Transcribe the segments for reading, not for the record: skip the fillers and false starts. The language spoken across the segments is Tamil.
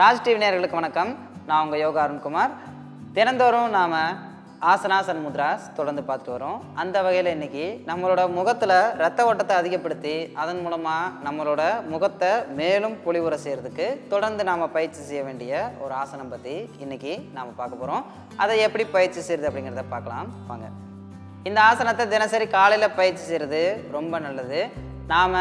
ராஜ் டிவி நேயர்களுக்கு வணக்கம். நான் உங்கள் யோகா அருண்குமார். தினந்தோறும் நாம் ஆசனாசன் முத்ராஸ் தொடர்ந்து பார்த்துட்டு வரோம். அந்த வகையில் இன்றைக்கி நம்மளோட முகத்தில் ரத்த ஓட்டத்தை அதிகப்படுத்தி அதன் மூலமாக நம்மளோட முகத்தை மேலும் பொலிவுற செய்கிறதுக்கு தொடர்ந்து நாம் பயிற்சி செய்ய வேண்டிய ஒரு ஆசனம் பற்றி இன்றைக்கி நாம் பார்க்க போகிறோம். அதை எப்படி பயிற்சி செய்கிறது அப்படிங்கிறத பார்க்கலாம் வாங்க. இந்த ஆசனத்தை தினசரி காலையில் பயிற்சி செய்கிறது ரொம்ப நல்லது. நாம்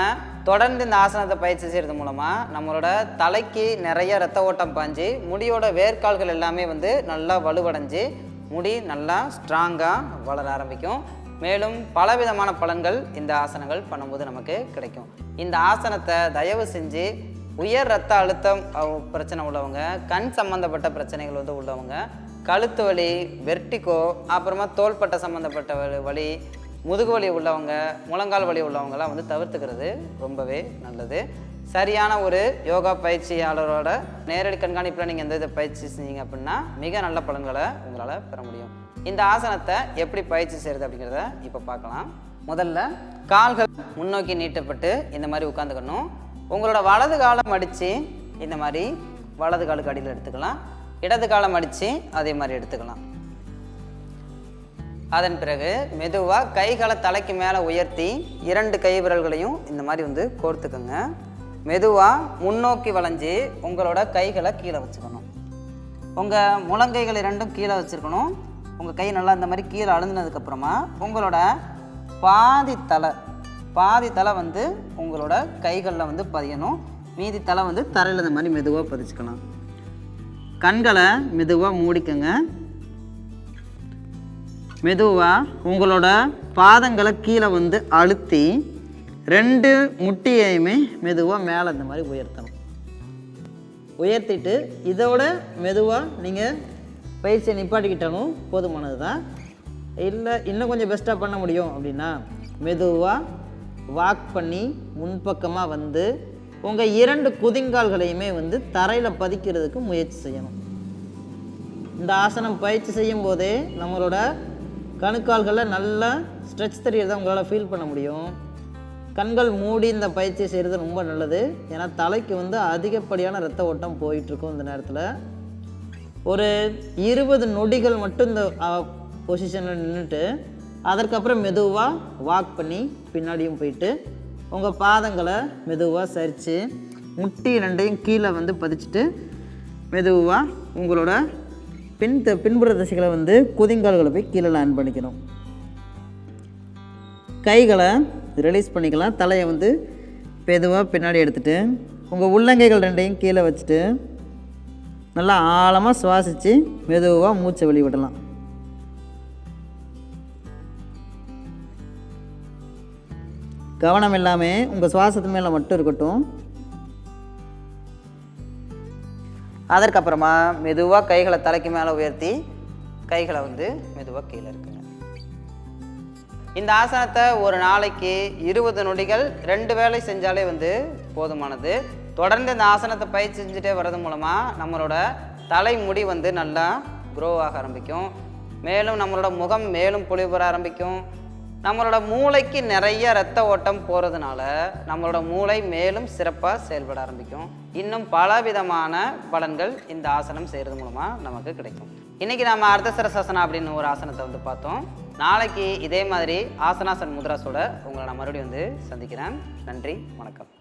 தொடர்ந்து இந்த ஆசனத்தை பயிற்சி செய்கிறது மூலமாக நம்மளோட தலைக்கு நிறைய ரத்த ஓட்டம் பாஞ்சு முடியோட வேர்க்கால்கள் எல்லாமே நல்லா வலுவடைஞ்சு முடி நல்லா ஸ்ட்ராங்காக வளர ஆரம்பிக்கும். மேலும் பலவிதமான பலன்கள் இந்த ஆசனங்கள் பண்ணும்போது நமக்கு கிடைக்கும். இந்த ஆசனத்தை தயவு செஞ்சு உயர் ரத்த அழுத்தம் பிரச்சனை உள்ளவங்க, கண் சம்மந்தப்பட்ட பிரச்சனைகள் உள்ளவங்க, கழுத்து வலி, வெர்டிகோ, அப்புறமா தோள்பட்டை சம்மந்தப்பட்ட வலி, முதுகு வலி உள்ளவங்க, முழங்கால் வலி உள்ளவங்களாம் தவிர்த்துக்கிறது ரொம்பவே நல்லது. சரியான ஒரு யோகா பயிற்சியாளரோட நேரடி கண்காணிப்பில் நீங்கள் எந்த இதை பயிற்சி செஞ்சீங்க அப்படின்னா மிக நல்ல பலன்களை உங்களால் பெற முடியும். இந்த ஆசனத்தை எப்படி பயிற்சி செய்கிறது அப்படிங்கிறத இப்போ பார்க்கலாம். முதல்ல கால்கள் முன்னோக்கி நீட்டப்பட்டு இந்த மாதிரி உட்காந்துக்கணும். உங்களோட வலது காலை மடித்து இந்த மாதிரி வலது காலுக்கு அடியில் எடுத்துக்கலாம். இடது காலை மடித்து அதே மாதிரி எடுத்துக்கலாம். அதன் பிறகு மெதுவாக கைகளை தலைக்கு மேலே உயர்த்தி 2 கை விரல்களையும் இந்த மாதிரி கோர்த்துக்கோங்க. மெதுவாக முன்னோக்கி வளைஞ்சி உங்களோட கைகளை கீழே வச்சுக்கணும். உங்கள் முழங்கைகள் 2ம் கீழே வச்சுருக்கணும். உங்கள் கை நல்லா இந்த மாதிரி கீழே அழுந்தினதுக்கப்புறமா உங்களோட பாதி தலை உங்களோட கைகளில் பதியணும். மீதி தலை தரையில் இந்த மாதிரி மெதுவாக பதிச்சுக்கலாம். கண்களை மெதுவாக மூடிக்கங்க. மெதுவாக உங்களோட பாதங்களை கீழே அழுத்தி 2 முட்டியையுமே மெதுவாக மேலே இந்த மாதிரி உயர்த்தணும். உயர்த்திட்டு இதோட மெதுவாக நீங்கள் பயிற்சியை நிப்பாட்டிக்கிட்டாலும் போதுமானது தான். இல்லை இன்னும் கொஞ்சம் பெஸ்ட்டாக பண்ண முடியும் அப்படின்னா மெதுவாக வாக் பண்ணி முன்பக்கமாக உங்கள் 2 குதிங்கால்களையுமே தரையில் பதிக்கிறதுக்கு முயற்சி செய்யணும். இந்த ஆசனம் பயிற்சி செய்யும் போதே நம்மளோட கணுக்கால்களில் நல்லா ஸ்ட்ரெச் தெரியறதை உங்களால் ஃபீல் பண்ண முடியும். கண்கள் மூடி இந்த பயிற்சி செய்கிறது ரொம்ப நல்லது. ஏன்னா தலைக்கு அதிகப்படியான ரத்த ஓட்டம் போயிட்டுருக்கும். இந்த நேரத்தில் ஒரு 20 நொடிகள் மட்டும் இந்த பொசிஷனில் நின்றுட்டு அதற்கப்புறம் மெதுவாக வாக் பண்ணி பின்னாடியும் போயிட்டு உங்கள் பாதங்களை மெதுவாக சரித்து முட்டி 2யும் கீழே பதிச்சுட்டு மெதுவாக உங்களோட பின்புற தசைகளை குதிங்கால்களை போய் கீழே லேண்ட் பண்ணிக்கணும். கைகளை ரிலீஸ் பண்ணிக்கலாம். தலையை மெதுவாக பின்னாடி எடுத்துகிட்டு உங்கள் உள்ளங்கைகள் 2யும் கீழே வச்சுட்டு நல்லா ஆழமாக சுவாசித்து மெதுவாக மூச்சை வெளிவிடலாம். கவனம் இல்லாமல் உங்கள் சுவாசத்து மேலே மட்டும் இருக்கட்டும். அதற்கப்புறமா மெதுவாக கைகளை தலைக்கு மேலே உயர்த்தி கைகளை மெதுவாக கீழே இருக்குங்க. இந்த ஆசனத்தை ஒரு நாளைக்கு 20 நொடிகள் 2 வேளை செஞ்சாலே போதுமானது. தொடர்ந்து இந்த ஆசனத்தை பயிற்சி செஞ்சுட்டே வர்றது மூலமாக நம்மளோட தலைமுடி நல்லா க்ரோ ஆக ஆரம்பிக்கும். மேலும் நம்மளோட முகம் மேலும் பொலிவு பெற ஆரம்பிக்கும். நம்மளோட மூளைக்கு நிறைய ரத்த ஓட்டம் போகிறதுனால நம்மளோட மூளை மேலும் சிறப்பாக செயல்பட ஆரம்பிக்கும். இன்னும் பலவிதமான பலன்கள் இந்த ஆசனம் செய்கிறது மூலமாக நமக்கு கிடைக்கும். இன்றைக்கி நம்ம அர்த்தசரசாசனா அப்படின்னு ஒரு ஆசனத்தை பார்த்தோம். நாளைக்கு இதே மாதிரி ஆசனாசன் முத்ராஸோட உங்களை நான் மறுபடியும் சந்திக்கிறேன். நன்றி, வணக்கம்.